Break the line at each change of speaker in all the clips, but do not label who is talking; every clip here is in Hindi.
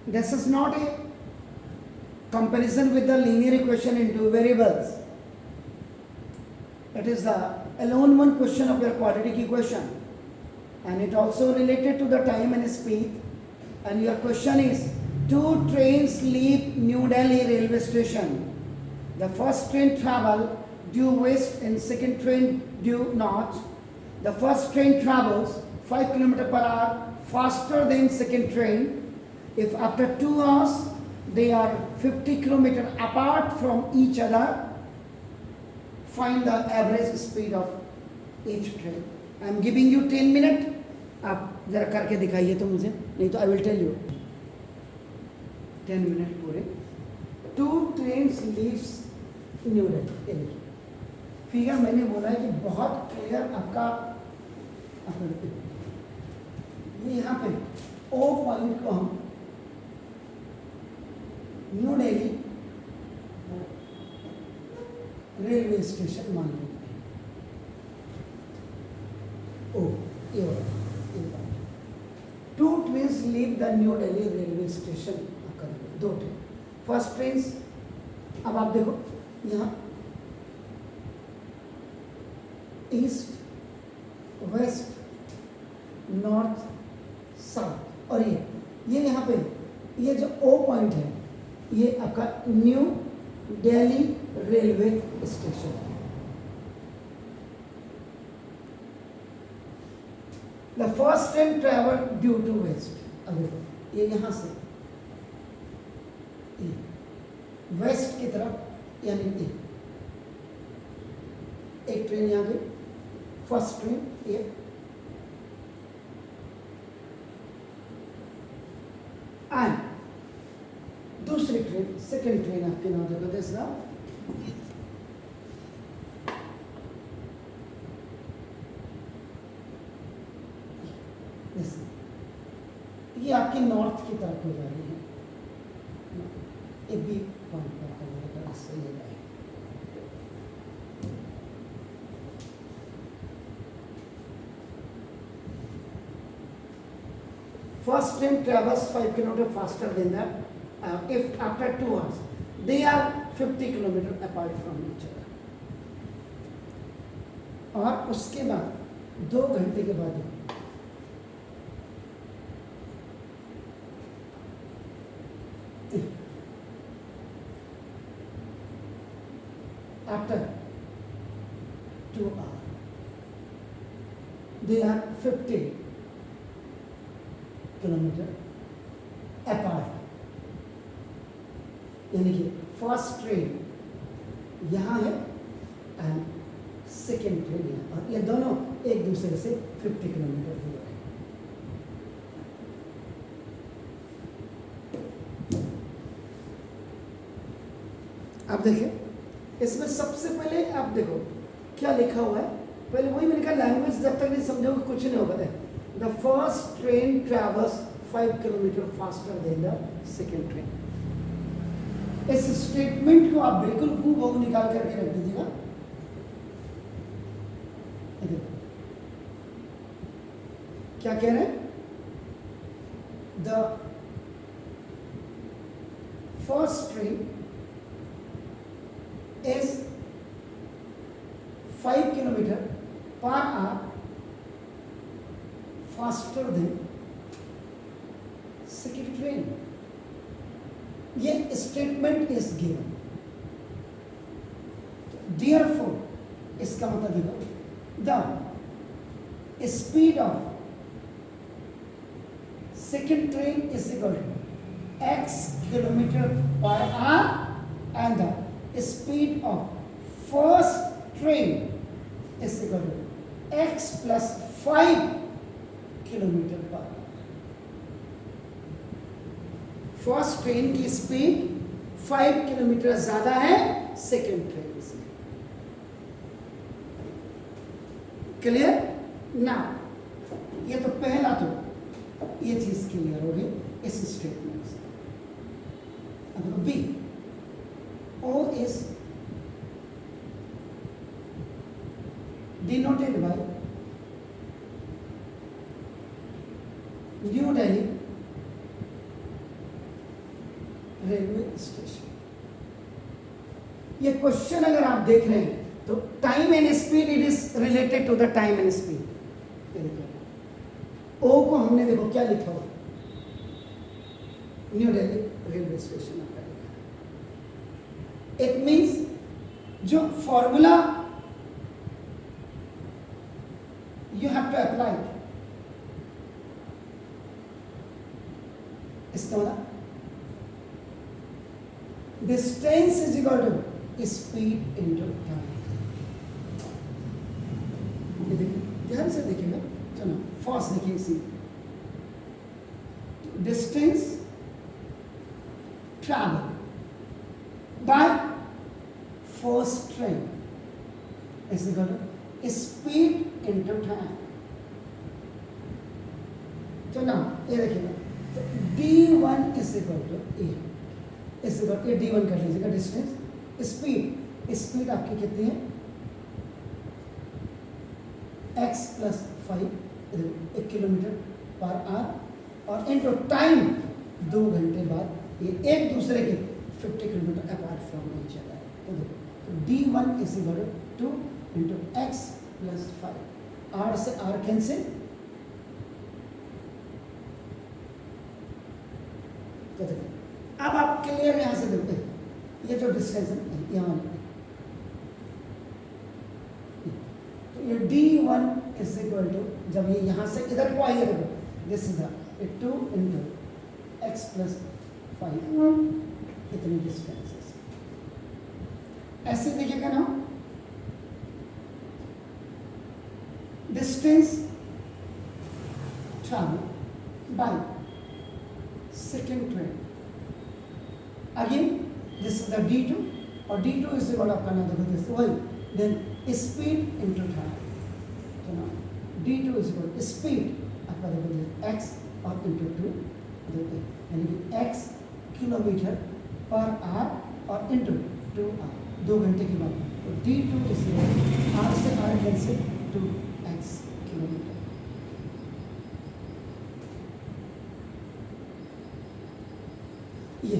This is not a comparison with the linear equation in two variables. It is the alone one question of your quadratic equation, and it also related to the time and speed. And your question is, two trains leave New Delhi railway station. The first train travel due west and second train due north. The first train travels 5 km per hour faster than second train. If after 2 hours they are 50 km apart from each other, find the average speed of each train. I am giving you 10 minutes. आप जरा करके दिखाइए तो मुझे, नहीं तो I will tell you. 10 minute पूरे. 2 trains leaves New Delhi. Figure मैंने बोला है कि बहुत क्लियर आपका ये यहाँ पे ओ पॉइंट को हम न्यू दिल्ली रेलवे स्टेशन मान लेते हैं. ओ ये वाला 2 trains leave the New Delhi railway station. 2 train. First train, अब आप देखो यहाँ ईस्ट वेस्ट नॉर्थ साउथ, और ये यहाँ पे ये जो ओ पॉइंट है ये आपका new Delhi railway station. The first train traveled due to west. अब देखो ये यहाँ से वेस्ट की तरफ, यानी एक ट्रेन यहाँ गई, फर्स्ट ट्रेन ये, एंड दूसरी ट्रेन सेकेंड ट्रेन आपके नाम देखो दिस नाउ. ये आपकी नॉर्थ की तरफ हो जा रही है. एक भी पॉइंट पर मेरे ख्याल से ये है. First train travels 5 km faster than the if after 2 hours they are 50 km apart from each other. और उसके बाद 2 घंटे के बाद after 2 hours they are 50 km apart. यानी कि फर्स्ट ट्रेन यहाँ है एंड सेकेंड ट्रेन यहाँ, और ये दोनों एक दूसरे से 50 किलोमीटर दूर है. अब देखिए इसमें सबसे पहले आप देखो क्या लिखा हुआ है. पहले वही मैंने कहा लैंग्वेज जब तक नहीं समझोगे कुछ नहीं होगा. The first train travels 5 kilometre faster than the second train. इस स्टेटमेंट को आप बिल्कुल हूबहू निकाल करके रख दीजिएगा. क्या कह रहे हैं? The first train is 5 km per hour faster than second train. ये statement is given. Therefore, इसका मतलब देखो, the speed of second train is equal to x kilometer per hour and the speed of first train is equal to x plus 5 kilometre per our. First train की स्पीड 5 किलोमीटर ज्यादा है सेकेंड ट्रेन से. क्लियर ना? ये तो पहला, तो ये चीज क्लियर होगी इस स्टेटमेंट से. अब B, O is denoted by New Delhi railway station. ये क्वेश्चन अगर आप देख रहे हैं तो time and speed, it is related to the time and speed. O को हमने देखो क्या लिखा हुआ, न्यू दिल्ली रेलवे स्टेशन आपका लिखा। इट मीन्स जो formula you have to apply, इसका मतलब distance is equal to speed into time. ध्यान से देखिएगा, चलो फास्ट देखिए इसी। Distance travel by first train is equal to speed into time. तो ना ये देखिएगा, तो d1 is equal to a, is equal to d1 कर लीजिएगा। डिस्टेंस, स्पीड, स्पीड आपकी कितनी है x plus 5 1 kilometre per hour, और इनटू टाइम 2 घंटे बाद ये एक दूसरे के 50 kilometre apart from each other. तो d1 is equal to 2 into x plus 5, r से r कैंसिल, तो देखो अब आप क्लियर यहां से देखते हैं ये जो डिस्टेंस है यहाँ, तो ये d1 इज इक्वल टू, जब ये यहाँ से इधर को आइए देखो, this is 2 into x plus 5, इतनी डिस्टेंस ऐसे देखिएगा ना। Distance travel by second train, again this is the d2, और d2 इज इक्वल आपका ना देखो दिस वही, देन स्पीड इनटू टाइम। तो ना d2 इज इक्वल स्पीड आपका देखो x और इनटू 2, देखो यानी कि x किलोमीटर पर आवर और इनटू 2 आवर, 2 घंटे के बाद। तो d2 इज इक्वल r से r कैंसिल 2x किलोमीटर। ये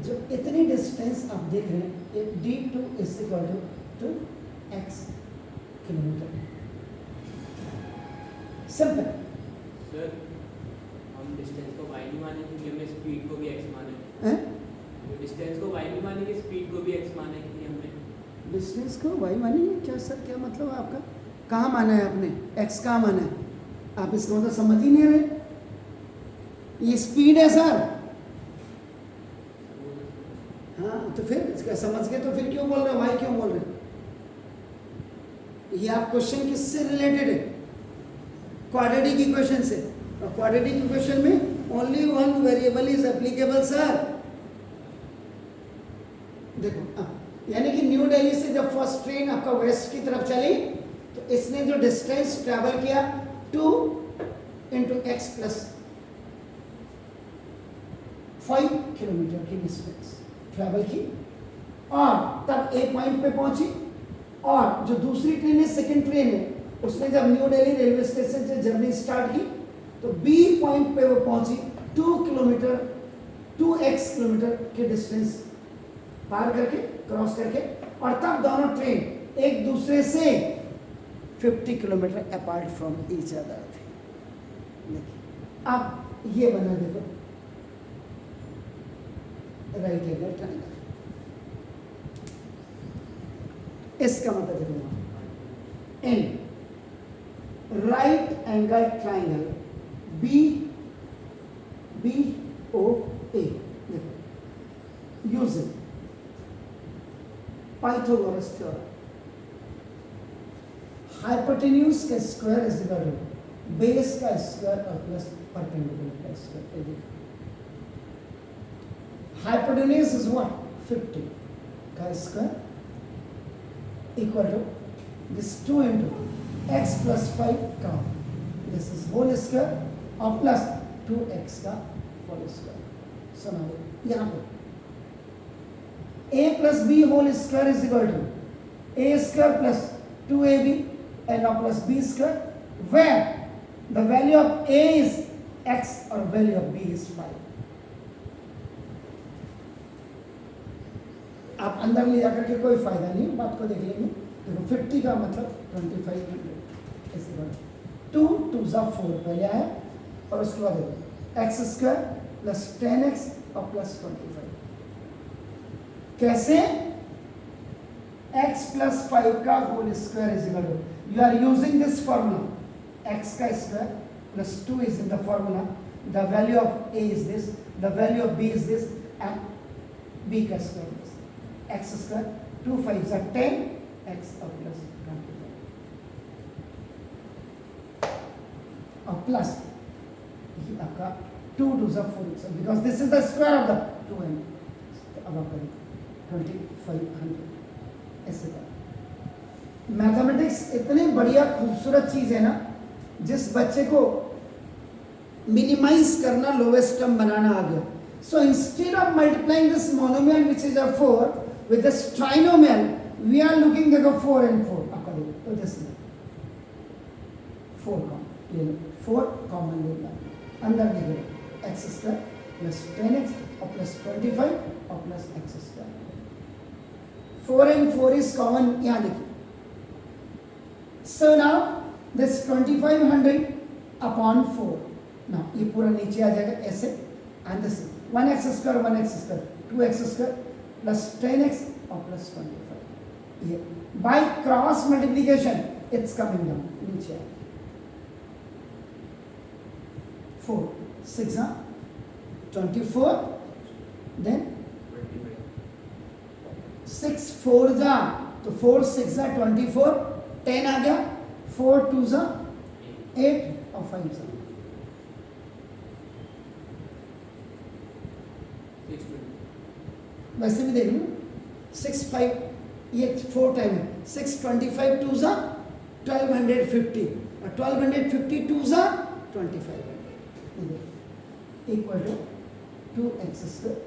जो इतनी डिस्टेंस आप देख रहे हैं, ये d2 is equal to x kilometre. Simple.
Sir हम डिस्टेंस को y नहीं माने क्योंकि हमने स्पीड को भी x माना है। डिस्टेंस को y नहीं मानेंगे, स्पीड को भी x माने क्योंकि हमने
डिस्टेंस को y मानेंगे। क्या सर, क्या मतलब है आपका? कहाँ माना है आपने? x कहाँ माना है? आप इसका मतलब समझ ही नहीं रहे। ये स्पीड है सर। हाँ तो फिर इसका समझ गए तो फिर क्यों बोल रहे हो, y क्यों बोल रहे हो? ये आप क्वेश्चन किससे रिलेटेड है? क्वाड्रेटिक इक्वेशन से। और क्वाड्रेटिक इक्वेशन में only one variable is applicable sir. देखो यानी कि न्यू दिल्ली से जब फर्स्ट ट्रेन आपका वेस्ट की तरफ चली तो इसने जो डिस्टेंस ट्रैवल किया 2 इंटू एक्स प्लस 5 किलोमीटर की डिस्टेंस ट्रैवल की, और तब ए पॉइंट पे पहुंची। और जो दूसरी ट्रेन है, सेकंड ट्रेन है, उसने जब न्यू दिल्ली रेलवे स्टेशन से जर्नी स्टार्ट की तो बी पॉइंट पे वो पहुंची 2x किलोमीटर के डिस्टेंस पार करके, क्रॉस करके, और तब दोनों ट्रेन एक दूसरे से 50 kilometre apart from each other थे। देखिए अब ये बना देखो राइट एंगल ट्रायंगल। इसका मतलब देखो in right angle triangle B O A, देखो यूजिंग पाइथागोरस थ्योरम, हाइपोटेन्यूज का square is equal to base का स्क्वायर और प्लस परपेंडिकुलर का स्क्वायर। हाइपोटेन्यूज इज व्हाट 50 का square equal to this 2 into x plus 5 का दिस इज होल स्क्वायर और प्लस 2x का होल स्क्वायर। सुना लो यहाँ पे a plus b whole square is equal to a square plus 2ab and now plus b square, where the value of a is x और value of b is 5। आप अंदर ले जाकर के कोई फायदा नहीं, बात को देख लेंगे। देखो 50 का मतलब 2500 ऐसे बढ़ा, 2 2 ज़ा 4 पहले आया, और उसके बाद एक्स स्क्वायर प्लस 10x और प्लस 25। कैसे? x प्लस 5 का whole square is equal to, you are using this formula, x का square plus 2 is in the formula, the value of a is this, the value of b is this, and b का square is x square 2 5 are 10 x और प्लस 25 और प्लस ये आपका 2 2 are 4 because this is the square of the 2 and अब आप करें 2500 ऐसे कर। मैथमेटिक्स इतनी बढ़िया खूबसूरत चीज है ना, जिस बच्चे को मिनिमाइज करना, लोवेस्ट टर्म बनाना आ गया। So instead of multiplying this monomial which is a 4 with this trinomial, we are looking देखो 4 and 4 आपका देखो, तो दिस 4 कॉमन ले लो, 4 कॉमन ले लो, अंदर देखो एक्स स्क्वायर प्लस 10x और प्लस 25 और plus x square, 4 and 4 is common, यहाँ देखिए। So now this 2500 upon 4, now ये पूरा नीचे आ जाएगा ऐसे, and this 1x square 2x square plus 10x और plus 25, ये by cross multiplication it's coming down, नीचे आएगा 4 6 24, then 6 4 जा तो 4 6 जा 24, 10 आ गया, 4 2 जा 8 और 5 जा 6। वैसे भी देख लो 6 5 ये 4 टाइम है, 6 25 2 जा 1250 और 1250 2 जा 2500 equal to 2x square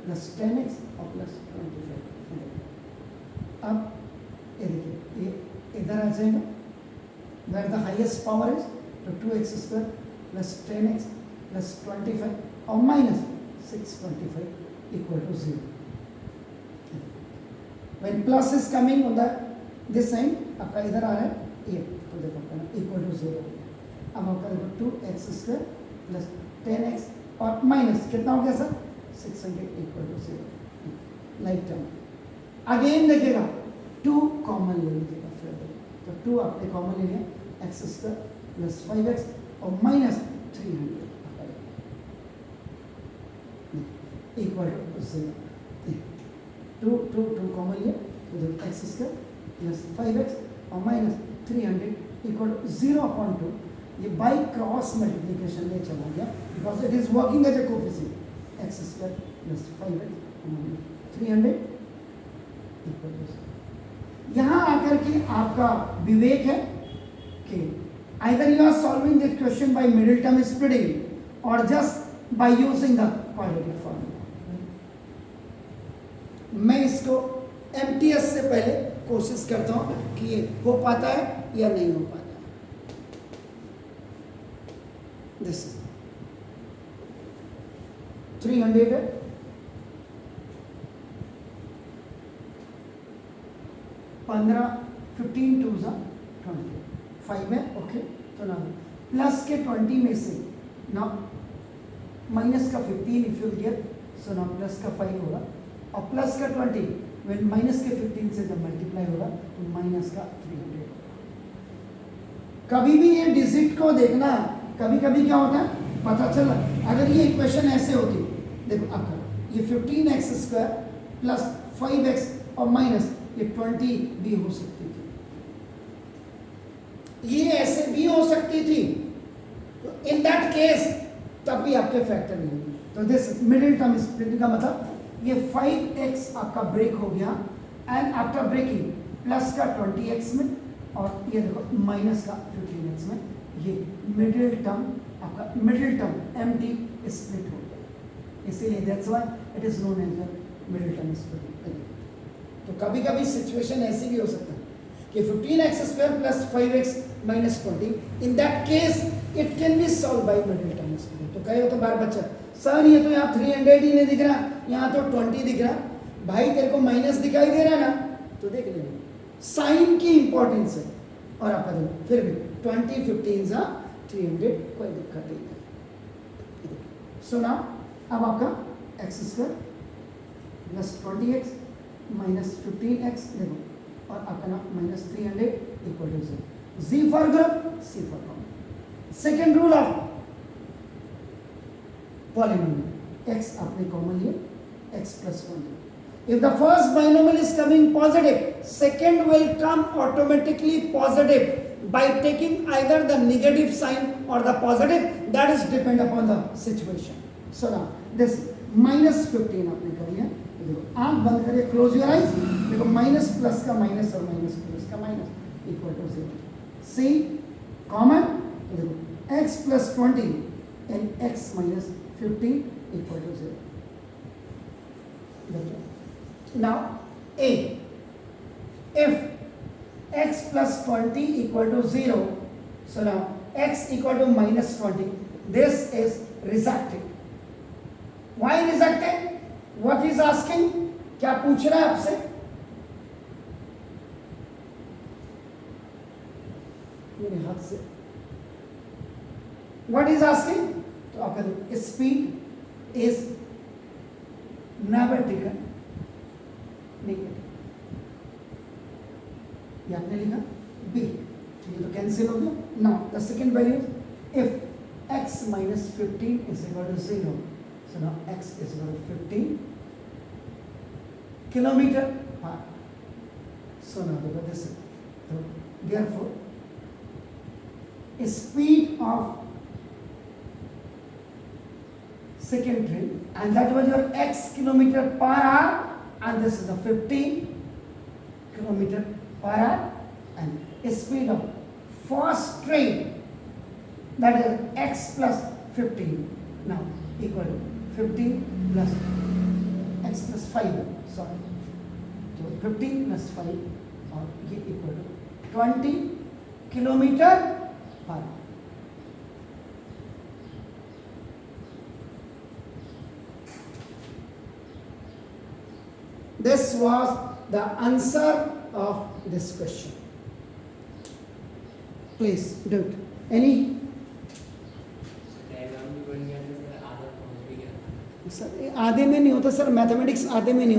plus 10x और प्लस 25। अब ये देखिए ये इधर आ जाएगा, where the highest power is, तो 2x square plus 10x plus 25 और minus 625 equal to 0। When plus is coming on the this side, आपका इधर आ रहा है ये, तो देखो इक्वल टू 0। अब आपका देखो 2x स्क्वायर प्लस 10x और माइनस कितना हो गया sir 600 equal to 0 like term. Again देखिएगा 2 कॉमन ले लीजिएगा, फिर तो 2 आपने कॉमन ले लिया, एक्स स्क्वायर प्लस 5x और माइनस 300 इक्वल टू 0। 2 कॉमन लिया, तो एक्स स्क्वायर प्लस 5x और माइनस 300 इक्वल टू 0/2। ये बाई क्रॉस मल्टीप्लिकेशन में चला गया, because it is working as a coefficient, x square plus 5x 300 equal to. यहाँ आकर के आपका विवेक है कि either you are solving this question by middle term splitting और just by using the quadratic formula. मैं इसको एमटीएस से पहले कोशिश करता हूँ कि ये हो पाता है या नहीं हो पाता है। This is 300 है, 15 15 2 जा 20 5 है, ओके। तो ना प्लस के 20 में से ना माइनस का 15 इफ यू गेट, सो ना प्लस का 5 होगा और प्लस का 20 व्हेन माइनस के 15 से जब मल्टीप्लाई होगा तो माइनस का 300 होगा। कभी भी ये डिजिट को देखना, कभी कभी क्या होता है पता चला, अगर ये इक्वेशन ऐसे होती, देखो आपका ये 15x स्क्वायर प्लस 5x और माइनस ये 20 भी हो सकती थी, ये ऐसे भी हो सकती थी, तो इन दैट केस तब भी आपके फैक्टर नहीं होंगे। तो दिस मिडिल टर्म स्प्लिटिंग का मतलब ये 5x आपका ब्रेक हो गया, एंड आफ्टर ब्रेकिंग प्लस का 20x में और ये देखो माइनस का 15x में, ये मिडिल टर्म आपका मिडिल टर्म एमटी स्प्लिट हो गया, इसीलिए that's why it is known as middle term splitting. तो कभी कभी सिचुएशन ऐसी भी हो सकता है कि 15x square plus 5x minus 20, in that case it can be solve by middle term splitting. तो कहे हो तो बार बच्चा सर ये तो यहाँ 300 ही नहीं दिख रहा, यहाँ तो 20 दिख रहा, भाई तेरे को माइनस दिखाई दे रहा है ना, तो देख लेना साइन की इंपॉर्टेंस है। और आपका देखो फिर भी 20 15 जा 300, कोई दिक्कत नहीं। सो ना अब आपका x square plus 20x minus 15x देखो, और आपका ना minus 300 equal to 0। G for group, C for common. Second rule of polynomial, x आपने कॉमन लिया, x plus 1. If the first binomial is coming positive, second will come automatically positive by taking either the negative sign or the positive. That is depend upon the situation. So now this minus 15 आपने कर लिया, देखो आंख बंद करिए, क्लोज योर आइज, देखो माइनस प्लस का माइनस और माइनस प्लस का minus equal to 0। C common, देखो x plus 20 and x minus 15 equal to 0. Now A, if x plus 20 equal to 0, so now x equal to minus 20, this is rejected. Why rejected? What is asking? क्या पूछ रहा है आपसे? मेरे हाथ से What is asking? तो आपका देखो speed is never taken negative, ये आपने लिखा बी, ठीक है, तो कैंसिल हो गया। Now the second value if x minus 15 is equal to 0, so now x is equal to 15 kilometer per hour. So now look at this, so therefore speed of second train, and that was your x kilometer per hour, and this is the 15 kilometer per hour, and speed of first train, that is x plus 15, now equal to 15 plus x plus 5, sorry, so 15 plus 5 और ये equal to 20 kilometer per hour. This was the answer of this question. Please do it. Any?
Diagram भी बन गया था सर, आधा पहुंच भी गया था।
सर आधे में नहीं होता सर, मैथमेटिक्स आधे में नहीं होता।